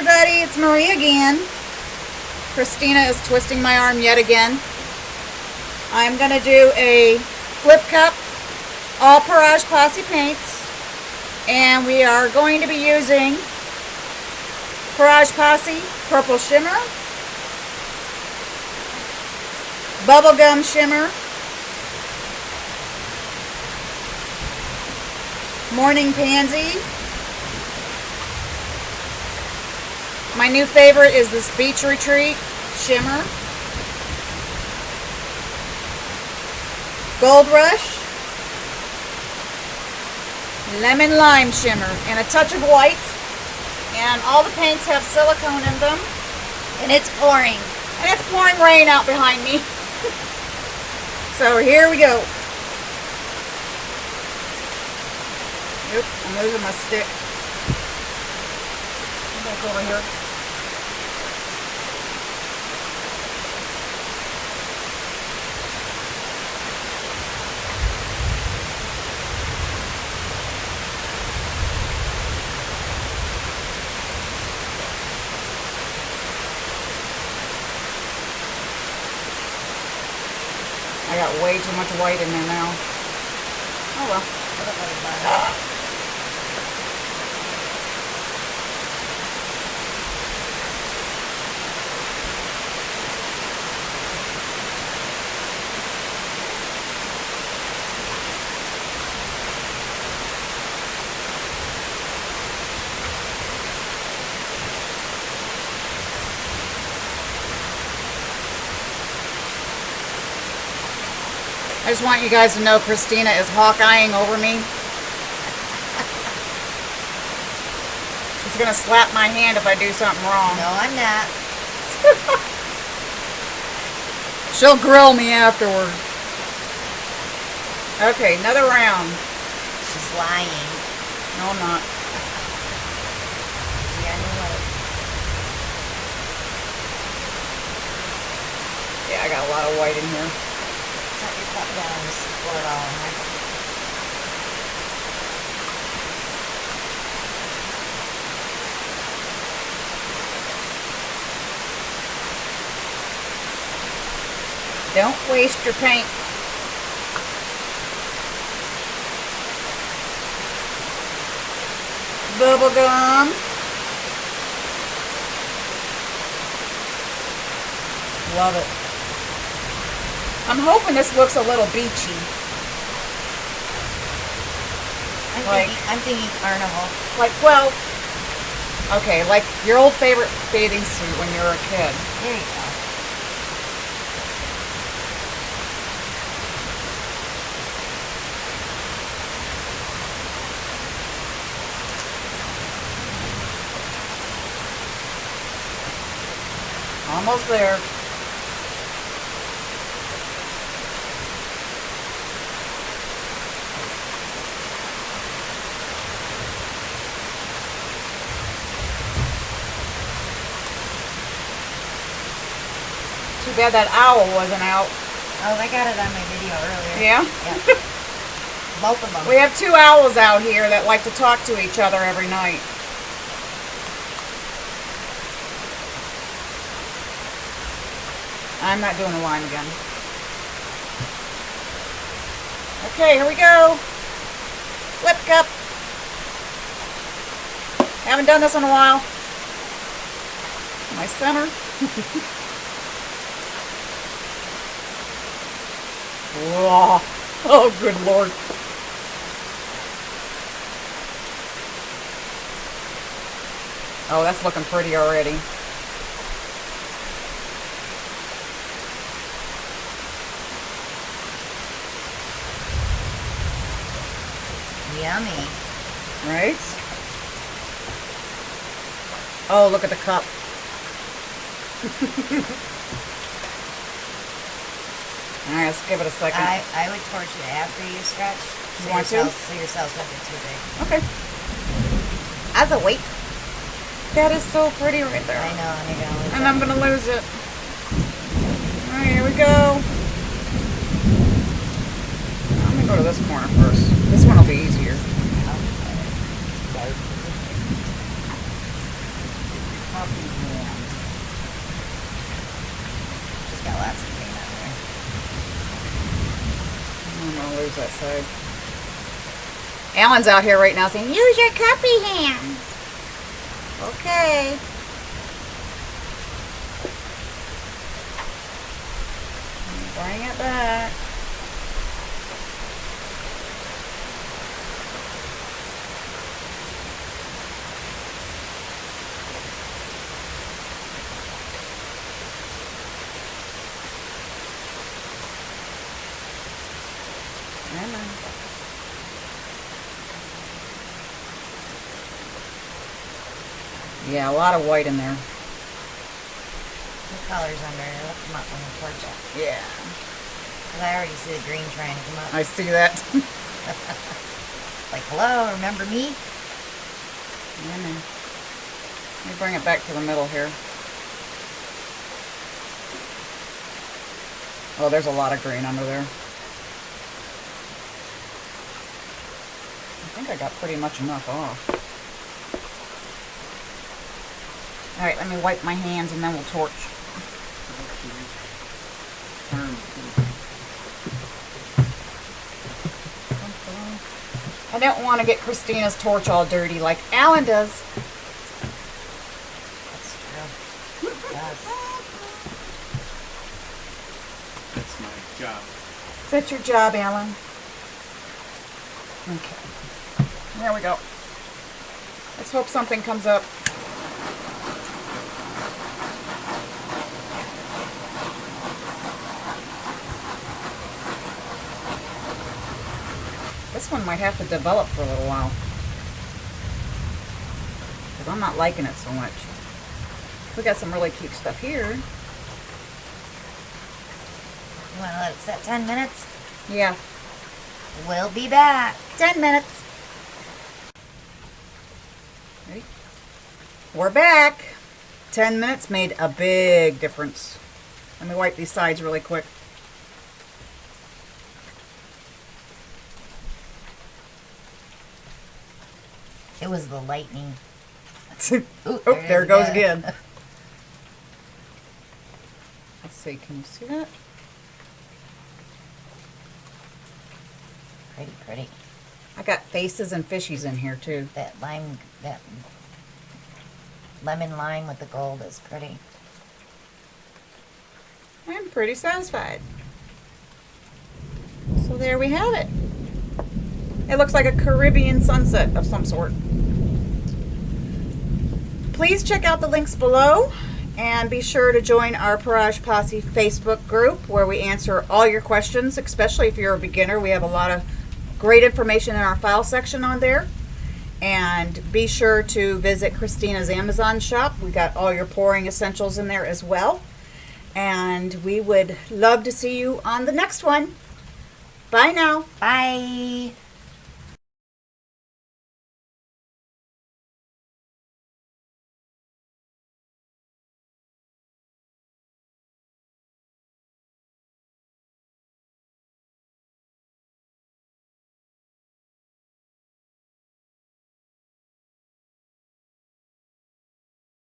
everybody, it's Marie again. Christina is twisting my arm yet again. I'm going to do a flip cup, all Parage Posse paints, and we are going to be using Parage Posse Purple Shimmer, Bubblegum Shimmer, Morning Pansy. My new favorite is this Beach Retreat Shimmer, Gold Rush, Lemon Lime Shimmer, and a touch of white. And all the paints have silicone in them. And it's pouring. And it's pouring rain out behind me. So here we go. Oop, I'm losing my stick. Back over here. I got way too much white in there now. Oh well. I just want you guys to know Christina is hawk-eyeing over me. She's going to slap my hand if I do something wrong. No, I'm not. She'll grill me afterward. Okay, another round. She's lying. No, I'm not. See, I know what. Yeah, I got a lot of white in here. Set your cup down and pour it all in there. Don't waste your paint. Bubble gum. Love it. I'm hoping this looks a little beachy. I'm thinking carnival. Like, well, okay, like your old favorite bathing suit when you were a kid. There you go. Almost there. Too bad that owl wasn't out. Oh, I got it on my video earlier. Yeah? Yeah. Both of them. We have two owls out here that like to talk to each other every night. I'm not doing the line again. Okay, here we go. Flip cup. Haven't done this in a while. My center. Whoa. Oh, good Lord. Oh, that's looking pretty already. Yummy. Right? Oh, look at the cup. Alright, let's give it a second. I would torch it after you stretch. You want to? So your cells don't get too big. Okay. As a weight. That is so pretty right there. I know, and you're going to lose it. And I'm going to lose it. Alright, here we go. I'm going to go to this corner first. This one will be easier. Oh, want to lose that side. Alan's out here right now saying, use your cuppy hands. Okay. Bring it back. Yeah, a lot of white in there. The colors under there. Look them up on the torch. Yeah. Because I already see the green trying to come up. I see that. Like, hello, remember me? Yeah, man. Let me bring it back to the middle here. Oh, there's a lot of green under there. I think I got pretty much enough off. Alright, let me wipe my hands and then we'll torch. I don't want to get Christina's torch all dirty like Alan does. That's true. Yes. That's my job. Is that your job, Alan? Okay. There we go. Let's hope something comes up. This one might have to develop for a little while. Because I'm not liking it so much. We got some really cute stuff here. You want to let it set 10 minutes? Yeah. We'll be back. 10 minutes. Ready? We're back. 10 minutes made a big difference. Let me wipe these sides really quick. It was the lightning. Oh, there it goes again. Let's see, can you see that? Pretty, pretty. I got faces and fishies in here too. That lime, that lemon lime with the gold is pretty. I'm pretty satisfied. So there we have it. It looks like a Caribbean sunset of some sort. Please check out the links below and be sure to join our Parage Posse Facebook group where we answer all your questions, especially if you're a beginner. We have a lot of great information in our file section on there. And be sure to visit Christina's Amazon shop. We got all your pouring essentials in there as well. And we would love to see you on the next one. Bye now. Bye.